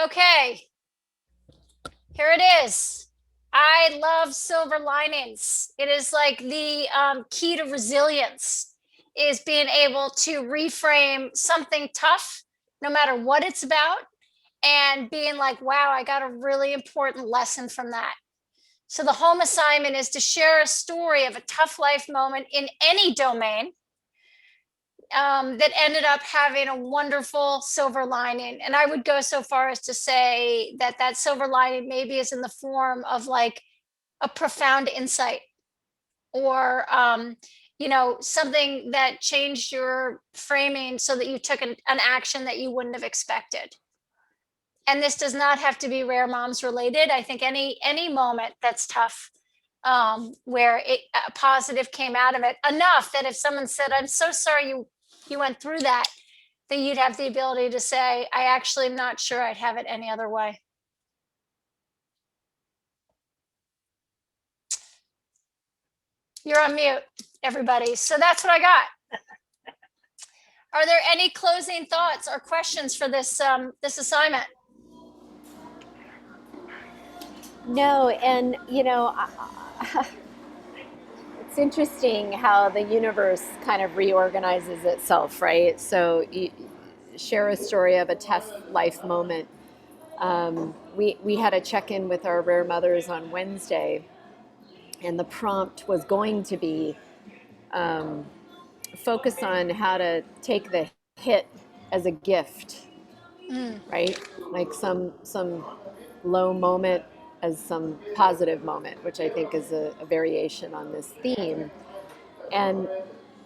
Okay, here it is. I love silver linings. It is like the key to resilience is being able to reframe something tough, no matter what it's about, and being like, wow, I got a really important lesson from that. So the home assignment is to share a story of a tough life moment in any domain that ended up having a wonderful silver lining. And I would go so far as to say that that silver lining maybe is in the form of like a profound insight or, something that changed your framing so that you took an action that you wouldn't have expected. And this does not have to be Rare Moms related. I think any moment that's tough, where a positive came out of it enough that if someone said, "I'm so sorry you went through that," then you'd have the ability to say, "I actually am not sure I'd have it any other way." You're on mute, everybody. So that's what I got. Are there any closing thoughts or questions for this assignment? No, and it's interesting how the universe kind of reorganizes itself, right? So you share a story of a tough life moment. We had a check in with our rare mothers on Wednesday, and the prompt was going to be um, focus on how to take the hit as a gift, Mm. right? Like some low moment as some positive moment, which I think is a variation on this theme. And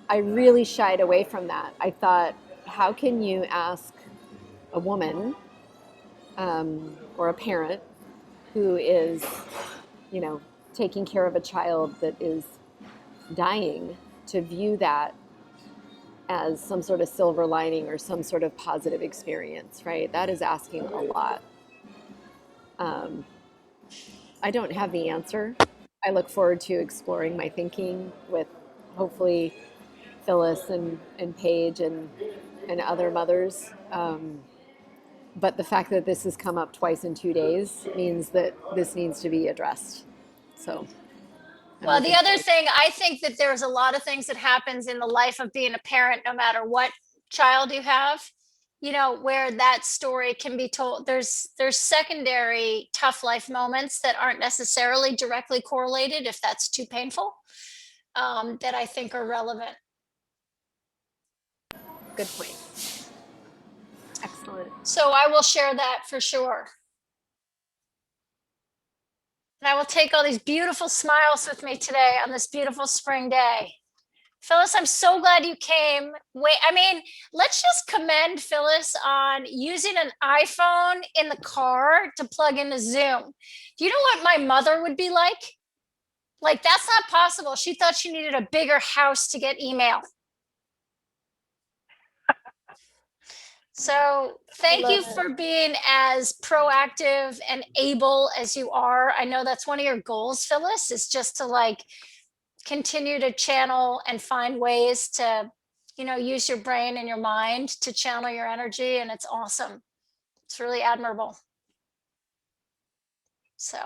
I really shied away from that. I thought, how can you ask a woman or a parent who is, you know, taking care of a child that is dying to view that as some sort of silver lining or some sort of positive experience, right? That is asking a lot. Um, I don't have the answer. I look forward to exploring my thinking with hopefully Phyllis and Paige and other mothers. But the fact that this has come up twice in 2 days means that this needs to be addressed. So I'm Well, the looking other forward. thing, I think that there's a lot of things that happens in the life of being a parent, no matter what child you have, where that story can be told. There's secondary tough life moments that aren't necessarily directly correlated, if that's too painful, that I think are relevant. Good point. Excellent. So I will share that for sure. And I will take all these beautiful smiles with me today on this beautiful spring day. Phyllis, I'm so glad you came. Wait, I mean, let's just commend Phyllis on using an iPhone in the car to plug into Zoom. Do you know what my mother would be like? Like, that's not possible. She thought she needed a bigger house to get email. So thank you for being as proactive and able as you are. I know that's one of your goals, Phyllis, is just to like continue to channel and find ways to, use your brain and your mind to channel your energy. And it's awesome. It's really admirable. So,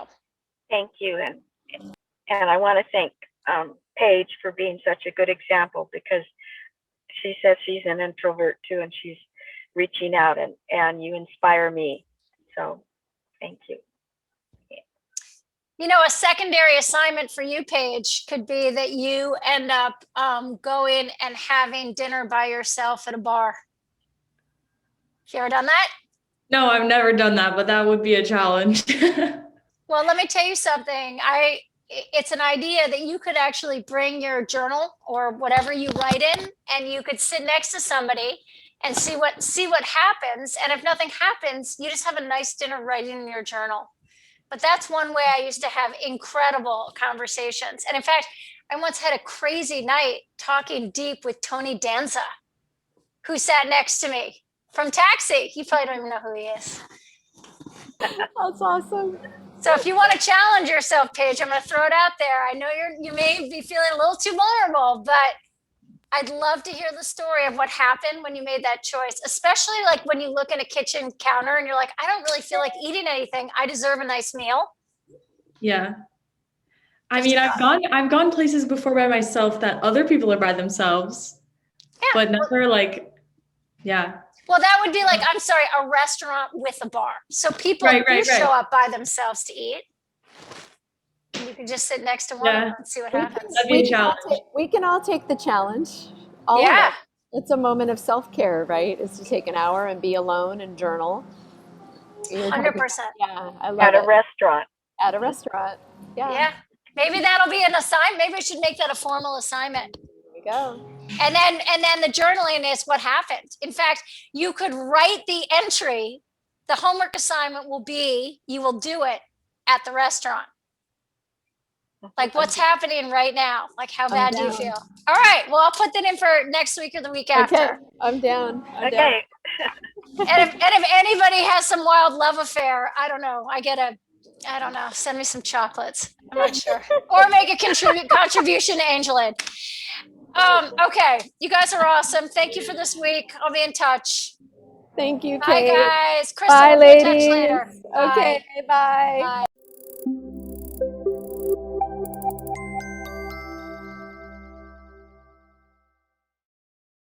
Thank you. And I want to thank Paige for being such a good example, because she says she's an introvert too, and she's reaching out, and you inspire me. So thank you. a secondary assignment for you, Paige, could be that you end up going and having dinner by yourself at a bar. You ever done that? No, I've never done that, but that would be a challenge. Well, let me tell you something. It's an idea that you could actually bring your journal or whatever you write in, and you could sit next to somebody and see what happens. And if nothing happens, you just have a nice dinner writing in your journal. But that's one way I used to have incredible conversations. And in fact, I once had a crazy night talking deep with Tony Danza, who sat next to me from Taxi. You probably don't even know who he is. That's awesome. So if you want to challenge yourself, Paige, I'm going to throw it out there. I know you may be feeling a little too vulnerable, but I'd love to hear the story of what happened when you made that choice, especially like when you look at a kitchen counter and you're like, I don't really feel like eating anything. I deserve a nice meal. Yeah. I mean, I've gone places before by myself that other people are by themselves, Yeah. but never like, yeah. Well, that would be like, I'm sorry, a restaurant with a bar. So people do show up by themselves to eat. You can just sit next to one of them and see what happens. That'd be a challenge. We can all take the challenge. All of us. It's a moment of self-care, right? Is to take an hour and be alone and journal. 100%. Yeah, I love At it. a restaurant. At a restaurant. Yeah. Yeah. Maybe that'll be an assignment. Maybe we should make that a formal assignment. There we go. And then the journaling is what happened. In fact, you could write the entry. The homework assignment will be, you will do it at the restaurant. Like what's happening right now? Like how bad do you feel? All right. Well, I'll put that in for next week or the week after. Okay, I'm down. I'm Okay. Down. and if anybody has some wild love affair, I don't know. I don't know. Send me some chocolates. I'm not sure. Or make a contribution to Angel Aid. Okay. You guys are awesome. Thank you for this week. I'll be in touch. Thank you, Bye, Kate. guys. Crystal, Bye, we'll be in touch ladies. later. Okay, bye. Bye.